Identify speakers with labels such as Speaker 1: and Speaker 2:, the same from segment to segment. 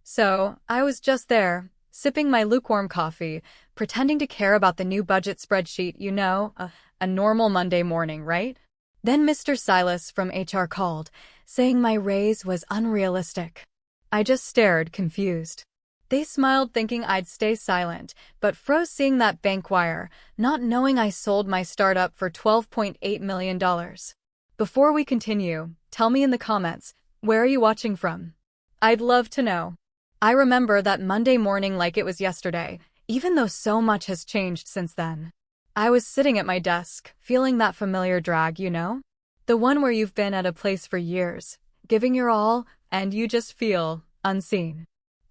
Speaker 1: So, I was just there, sipping my lukewarm coffee, pretending to care about the new budget spreadsheet, a normal Monday morning, right? Then Mr. Silas from HR called, saying my raise was unrealistic. I just stared, confused. They smiled thinking I'd stay silent, but froze seeing that bank wire, not knowing I sold my startup for $12.8 million. Before we continue, tell me in the comments, where are you watching from? I'd love to know. I remember that Monday morning like it was yesterday, even though so much has changed since then. I was sitting at my desk, feeling that familiar drag, The one where you've been at a place for years, giving your all, and you just feel unseen.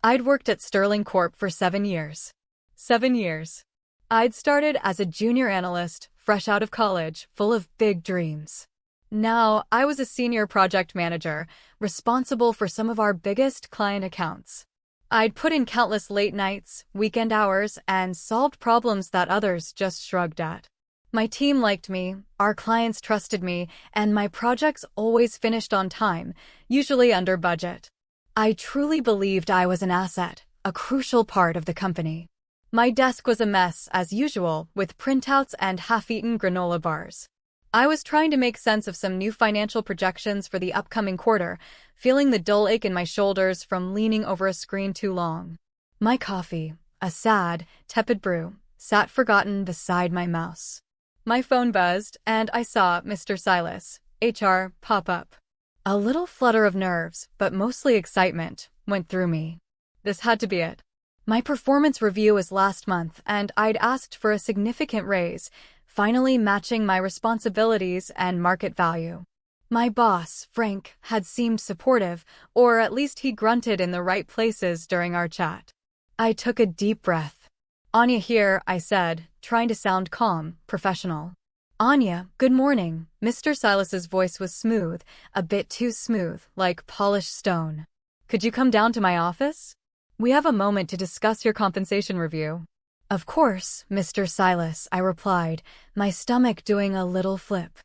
Speaker 1: I'd worked at Sterling Corp for 7 years. 7 years. I'd started as a junior analyst, fresh out of college, full of big dreams. Now, I was a senior project manager, responsible for some of our biggest client accounts. I'd put in countless late nights, weekend hours, and solved problems that others just shrugged at. My team liked me, our clients trusted me, and my projects always finished on time, usually under budget. I truly believed I was an asset, a crucial part of the company. My desk was a mess, as usual, with printouts and half-eaten granola bars. I was trying to make sense of some new financial projections for the upcoming quarter, feeling the dull ache in my shoulders from leaning over a screen too long. My coffee, a sad, tepid brew, sat forgotten beside my mouse. My phone buzzed, and I saw Mr. Silas, HR, pop up. A little flutter of nerves, but mostly excitement, went through me. This had to be it. My performance review was last month, and I'd asked for a significant raise, finally matching my responsibilities and market value. My boss, Frank, had seemed supportive, or at least he grunted in the right places during our chat. I took a deep breath. "Anya here," I said, trying to sound calm, professional. "Anya, good morning." Mr. Silas's voice was smooth, a bit too smooth, like polished stone. "Could you come down to my office? We have a moment to discuss your compensation review." "Of course, Mr. Silas," I replied, my stomach doing a little flip.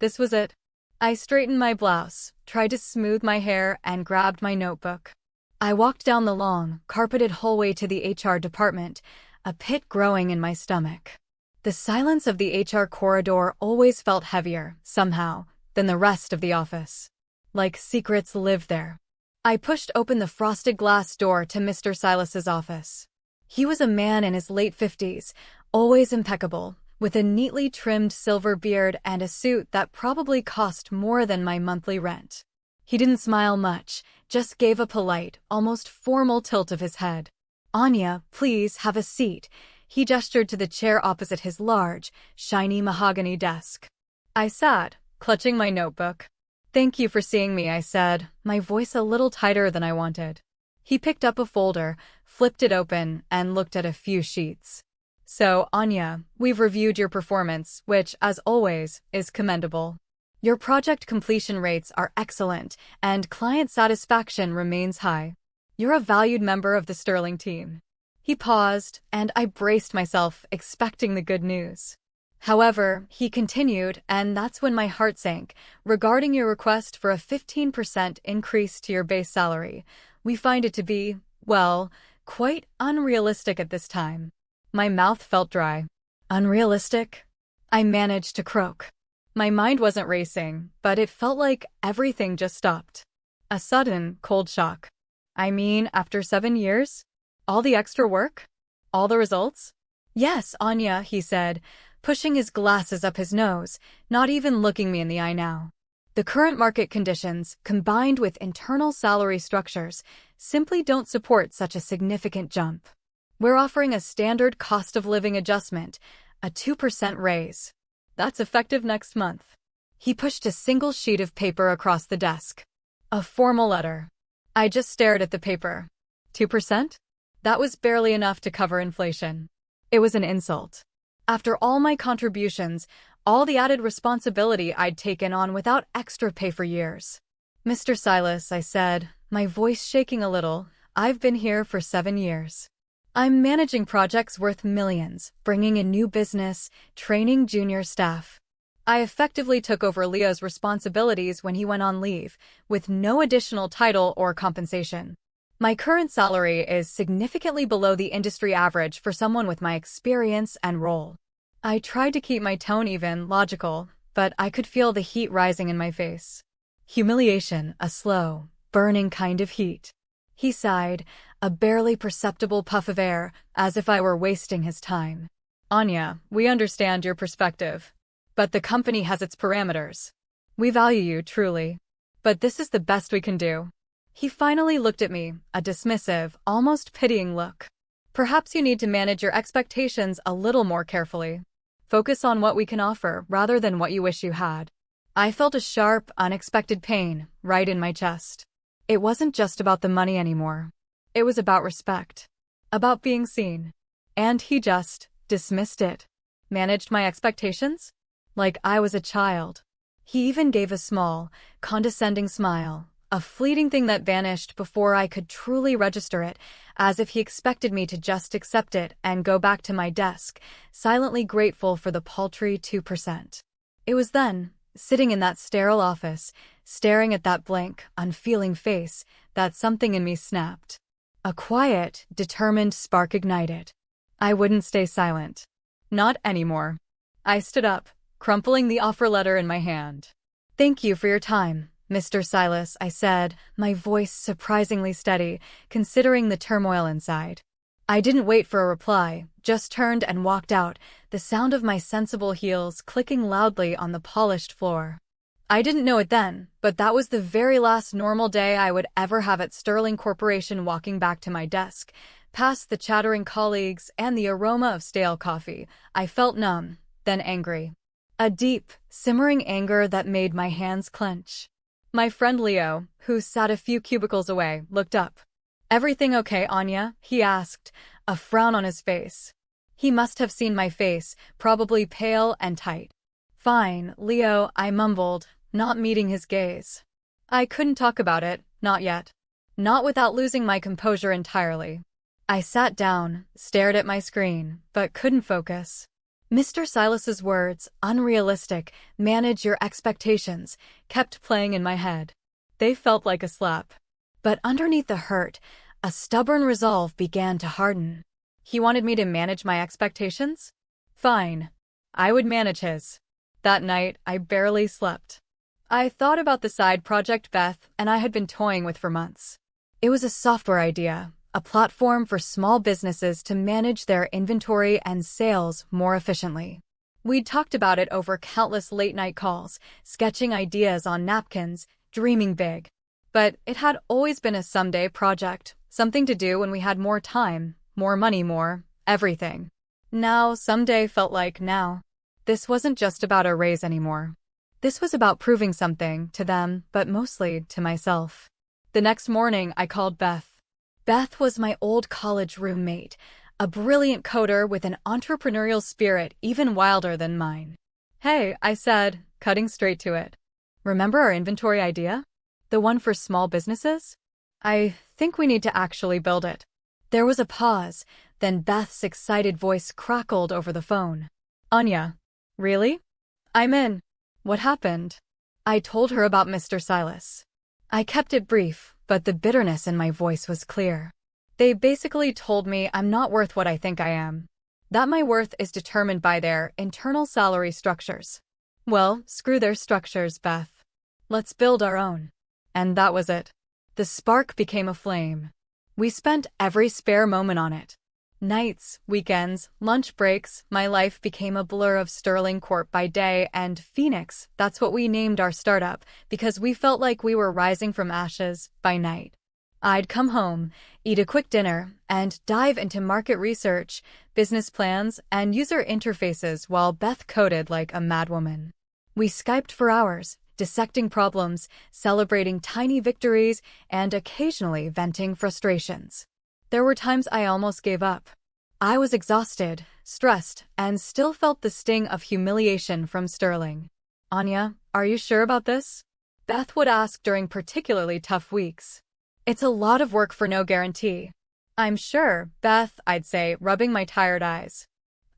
Speaker 1: This was it. I straightened my blouse, tried to smooth my hair, and grabbed my notebook. I walked down the long, carpeted hallway to the HR department, a pit growing in my stomach. The silence of the HR corridor always felt heavier, somehow, than the rest of the office. Like secrets lived there. I pushed open the frosted glass door to Mr. Silas's office. He was a man in his late 50s, always impeccable, with a neatly trimmed silver beard and a suit that probably cost more than my monthly rent. He didn't smile much, just gave a polite, almost formal tilt of his head. "Anya, please have a seat." He gestured to the chair opposite his large, shiny mahogany desk. I sat, clutching my notebook. "Thank you for seeing me," I said, my voice a little tighter than I wanted. He picked up a folder, flipped it open, and looked at a few sheets. "So, Anya, we've reviewed your performance, which, as always, is commendable. Your project completion rates are excellent, and client satisfaction remains high. You're a valued member of the Sterling team." He paused, and I braced myself, expecting the good news. "However," he continued, and that's when my heart sank, "regarding your request for a 15% increase to your base salary, we find it to be, well, quite unrealistic at this time." My mouth felt dry. "Unrealistic?" I managed to croak. My mind wasn't racing, but it felt like everything just stopped. A sudden, cold shock. "I mean, after 7 years? All the extra work? All the results?" "Yes, Anya," he said, pushing his glasses up his nose, not even looking me in the eye now. "The current market conditions, combined with internal salary structures, simply don't support such a significant jump. We're offering a standard cost of living adjustment, a 2% raise. That's effective next month." He pushed a single sheet of paper across the desk. A formal letter. I just stared at the paper. 2%? That was barely enough to cover inflation. It was an insult. After all my contributions, all the added responsibility I'd taken on without extra pay for years. "Mr. Silas," I said, my voice shaking a little, "I've been here for 7 years. I'm managing projects worth millions, bringing in new business, training junior staff. I effectively took over Leo's responsibilities when he went on leave, with no additional title or compensation. My current salary is significantly below the industry average for someone with my experience and role. I tried to keep my tone even, logical, but I could feel the heat rising in my face. Humiliation, a slow, burning kind of heat. He sighed, a barely perceptible puff of air, as if I were wasting his time. Anya, we understand your perspective. But the company has its parameters. We value you, truly. But this is the best we can do. He finally looked at me, a dismissive, almost pitying look. Perhaps you need to manage your expectations a little more carefully. Focus on what we can offer rather than what you wish you had. I felt a sharp, unexpected pain right in my chest. It wasn't just about the money anymore. It was about respect. About being seen. And he just dismissed it. Managed my expectations? Like I was a child. He even gave a small, condescending smile, a fleeting thing that vanished before I could truly register it, as if he expected me to just accept it and go back to my desk, silently grateful for the paltry 2%. It was then, sitting in that sterile office, staring at that blank, unfeeling face, that something in me snapped. A quiet, determined spark ignited. I wouldn't stay silent. Not anymore. I stood up, crumpling the offer letter in my hand. Thank you for your time, Mr. Silas, I said, my voice surprisingly steady, considering the turmoil inside. I didn't wait for a reply, just turned and walked out, the sound of my sensible heels clicking loudly on the polished floor. I didn't know it then, but that was the very last normal day I would ever have at Sterling Corporation. Walking back to my desk, past the chattering colleagues and the aroma of stale coffee, I felt numb, then angry. A deep, simmering anger that made my hands clench. My friend Leo, who sat a few cubicles away, looked up. "Everything okay, Anya?" he asked, a frown on his face. He must have seen my face, probably pale and tight. "Fine, Leo," I mumbled, not meeting his gaze. I couldn't talk about it, not yet. Not without losing my composure entirely. I sat down, stared at my screen, but couldn't focus. Mr. Silas's words, "unrealistic, manage your expectations," kept playing in my head. They felt like a slap. But underneath the hurt, a stubborn resolve began to harden. He wanted me to manage my expectations? Fine. I would manage his. That night, I barely slept. I thought about the side project Beth and I had been toying with for months. It was a software idea, a platform for small businesses to manage their inventory and sales more efficiently. We'd talked about it over countless late-night calls, sketching ideas on napkins, dreaming big. But it had always been a someday project, something to do when we had more time, more money, more everything. Now, someday felt like now. This wasn't just about a raise anymore. This was about proving something to them, but mostly to myself. The next morning, I called Beth. Beth was my old college roommate, a brilliant coder with an entrepreneurial spirit even wilder than mine. "Hey," I said, cutting straight to it. "Remember our inventory idea? The one for small businesses? I think we need to actually build it." There was a pause, then Beth's excited voice crackled over the phone. "Anya, really? I'm in. What happened?" I told her about Mr. Silas. I kept it brief, but the bitterness in my voice was clear. They basically told me I'm not worth what I think I am. That my worth is determined by their internal salary structures. Well, screw their structures, Beth. Let's build our own. And that was it. The spark became a flame. We spent every spare moment on it. Nights, weekends, lunch breaks, my life became a blur of Sterling Corp by day and Phoenix, that's what we named our startup, because we felt like we were rising from ashes, by night. I'd come home, eat a quick dinner, and dive into market research, business plans, and user interfaces while Beth coded like a madwoman. We Skyped for hours, dissecting problems, celebrating tiny victories, and occasionally venting frustrations. There were times I almost gave up. I was exhausted, stressed, and still felt the sting of humiliation from Sterling. "Anya, are you sure about this?" Beth would ask during particularly tough weeks. "It's a lot of work for no guarantee." "I'm sure, Beth," I'd say, rubbing my tired eyes.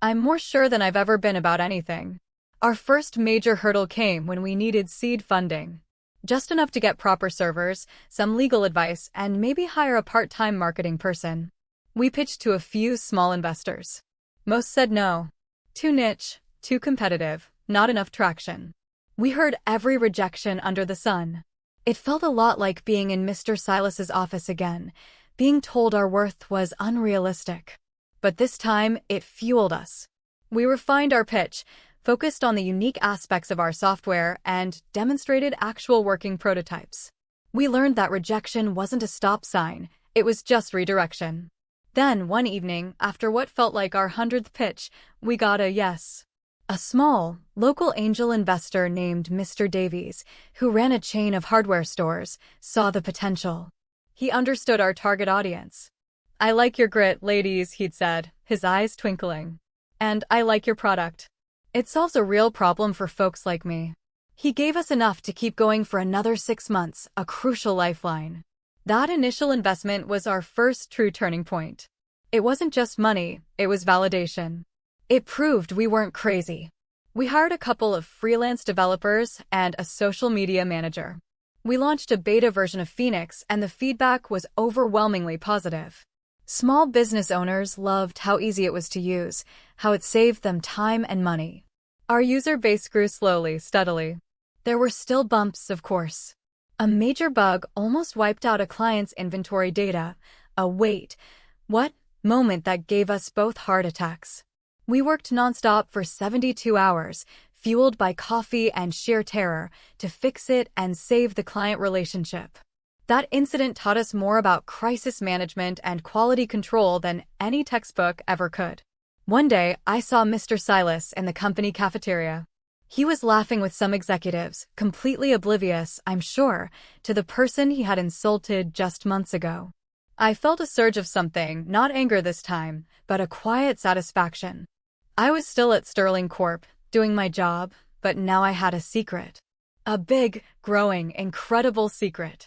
Speaker 1: "I'm more sure than I've ever been about anything." Our first major hurdle came when we needed seed funding. Just enough to get proper servers, some legal advice, and maybe hire a part-time marketing person. We pitched to a few small investors. Most said no. Too niche, too competitive, not enough traction. We heard every rejection under the sun. It felt a lot like being in Mr. Silas's office again, being told our worth was unrealistic. But this time, it fueled us. We refined our pitch, focused on the unique aspects of our software, and demonstrated actual working prototypes. We learned that rejection wasn't a stop sign, it was just redirection. Then, one evening, after what felt like our 100th pitch, we got a yes. A small, local angel investor named Mr. Davies, who ran a chain of hardware stores, saw the potential. He understood our target audience. "I like your grit, ladies," he'd said, his eyes twinkling. "And I like your product. It solves a real problem for folks like me." He gave us enough to keep going for another 6 months, a crucial lifeline. That initial investment was our first true turning point. It wasn't just money, it was validation. It proved we weren't crazy. We hired a couple of freelance developers and a social media manager. We launched a beta version of Phoenix, and the feedback was overwhelmingly positive. Small business owners loved how easy it was to use, how it saved them time and money. Our user base grew slowly, steadily. There were still bumps, of course. A major bug almost wiped out a client's inventory data. A wait, what moment that gave us both heart attacks. We worked nonstop for 72 hours, fueled by coffee and sheer terror, to fix it and save the client relationship. That incident taught us more about crisis management and quality control than any textbook ever could. One day, I saw Mr. Silas in the company cafeteria. He was laughing with some executives, completely oblivious, I'm sure, to the person he had insulted just months ago. I felt a surge of something, not anger this time, but a quiet satisfaction. I was still at Sterling Corp, doing my job, but now I had a secret. A big, growing, incredible secret.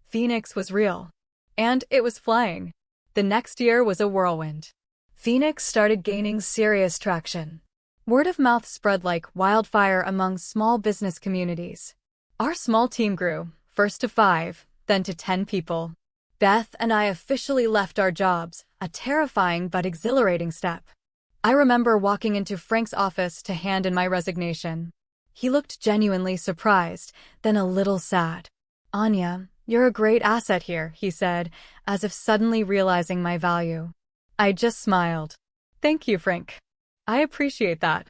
Speaker 1: Phoenix was real. And it was flying. The next year was a whirlwind. Phoenix started gaining serious traction. Word of mouth spread like wildfire among small business communities. Our small team grew, first to 5, then to 10 people. Beth and I officially left our jobs, a terrifying but exhilarating step. I remember walking into Frank's office to hand in my resignation. He looked genuinely surprised, then a little sad. "Anya, you're a great asset here," he said, as if suddenly realizing my value. I just smiled. "Thank you, Frank. I appreciate that."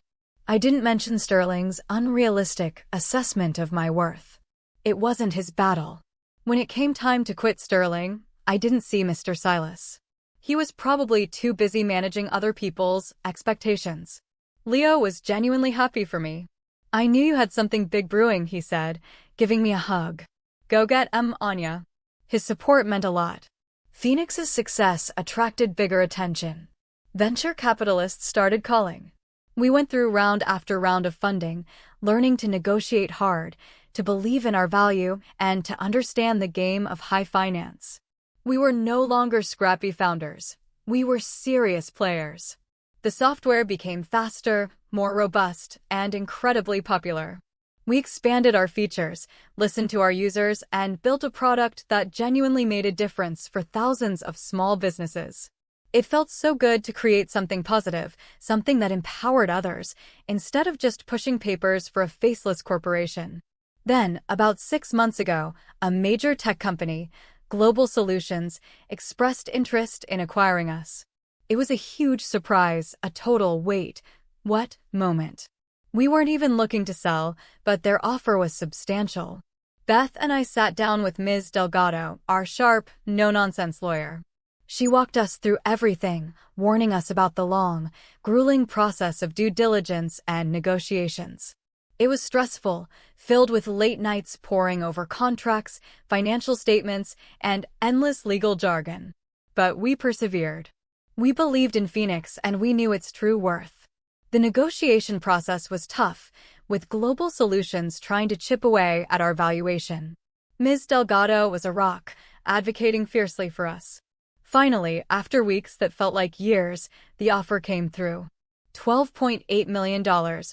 Speaker 1: I didn't mention Sterling's unrealistic assessment of my worth. It wasn't his battle. When it came time to quit Sterling, I didn't see Mr. Silas. He was probably too busy managing other people's expectations. "Leo was genuinely happy for me. I knew you had something big brewing," he said, giving me a hug. "Go get Anya." His support meant a lot. Phoenix's success attracted bigger attention. Venture capitalists started calling. We went through round after round of funding, learning to negotiate hard, to believe in our value, and to understand the game of high finance. We were no longer scrappy founders. We were serious players. The software became faster, more robust, and incredibly popular. We expanded our features, listened to our users, and built a product that genuinely made a difference for thousands of small businesses. It felt so good to create something positive, something that empowered others, instead of just pushing papers for a faceless corporation. Then, about 6 months ago, a major tech company, Global Solutions, expressed interest in acquiring us. It was a huge surprise, a total wait, what moment. We weren't even looking to sell, but their offer was substantial. Beth and I sat down with Ms. Delgado, our sharp, no-nonsense lawyer. She walked us through everything, warning us about the long, grueling process of due diligence and negotiations. It was stressful, filled with late nights poring over contracts, financial statements, and endless legal jargon. But we persevered. We believed in Phoenix and we knew its true worth. The negotiation process was tough, with Global Solutions trying to chip away at our valuation. Ms. Delgado was a rock, advocating fiercely for us. Finally, after weeks that felt like years, the offer came through. $12.8 million,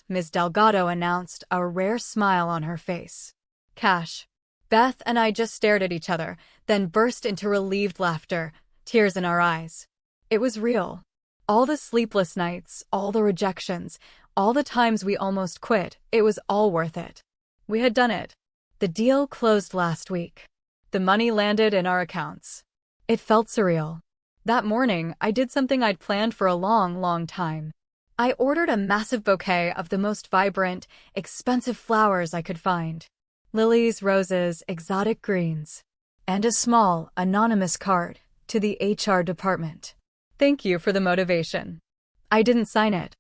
Speaker 1: Ms. Delgado announced, a rare smile on her face. Cash. Beth and I just stared at each other, then burst into relieved laughter, tears in our eyes. It was real. All the sleepless nights, all the rejections, all the times we almost quit, it was all worth it. We had done it. The deal closed last week. The money landed in our accounts. It felt surreal. That morning, I did something I'd planned for a long, long time. I ordered a massive bouquet of the most vibrant, expensive flowers I could find. Lilies, roses, exotic greens. And a small, anonymous card to the HR department. Thank you for the motivation. I didn't sign it.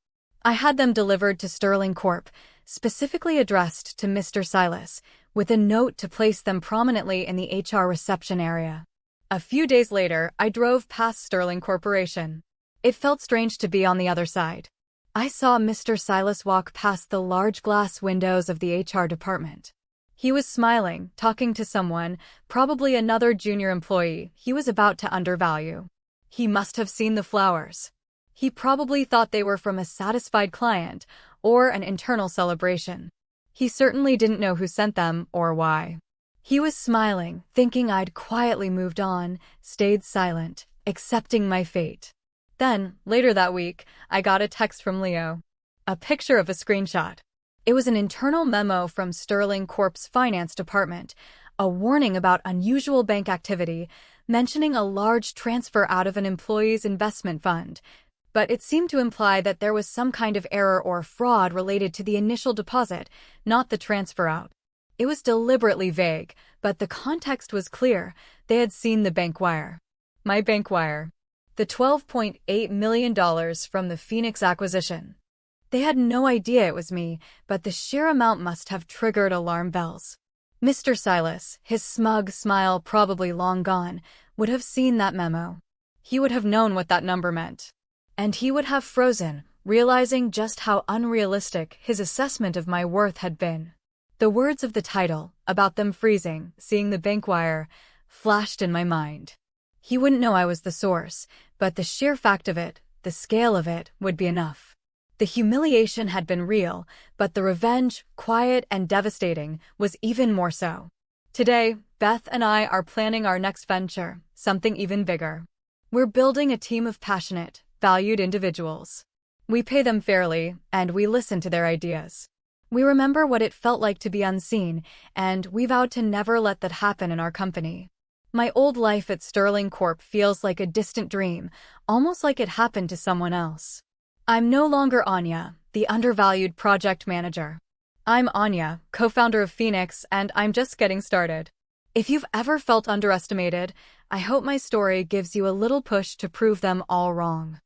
Speaker 1: I had them delivered to Sterling Corp., specifically addressed to Mr. Silas, with a note to place them prominently in the HR reception area. A few days later, I drove past Sterling Corporation. It felt strange to be on the other side. I saw Mr. Silas walk past the large glass windows of the HR department. He was smiling, talking to someone, probably another junior employee he was about to undervalue. He must have seen the flowers. He probably thought they were from a satisfied client or an internal celebration. He certainly didn't know who sent them or why. He was smiling, thinking I'd quietly moved on, stayed silent, accepting my fate. Then, later that week, I got a text from Leo. A picture of a screenshot. It was an internal memo from Sterling Corp's finance department, a warning about unusual bank activity, mentioning a large transfer out of an employee's investment fund. But it seemed to imply that there was some kind of error or fraud related to the initial deposit, not the transfer out. It was deliberately vague, but the context was clear. They had seen the bank wire. My bank wire. The $12.8 million from the Phoenix acquisition. They had no idea it was me, but the sheer amount must have triggered alarm bells. Mr. Silas, his smug smile probably long gone, would have seen that memo. He would have known what that number meant. And he would have frozen, realizing just how unrealistic his assessment of my worth had been. The words of the title, about them freezing, seeing the bank wire, flashed in my mind. He wouldn't know I was the source, but the sheer fact of it, the scale of it, would be enough. The humiliation had been real, but the revenge, quiet and devastating, was even more so. Today, Beth and I are planning our next venture, something even bigger. We're building a team of passionate, valued individuals. We pay them fairly, and we listen to their ideas. We remember what it felt like to be unseen, and we vowed to never let that happen in our company. My old life at Sterling Corp feels like a distant dream, almost like it happened to someone else. I'm no longer Anya, the undervalued project manager. I'm Anya, co-founder of Phoenix, and I'm just getting started. If you've ever felt underestimated, I hope my story gives you a little push to prove them all wrong.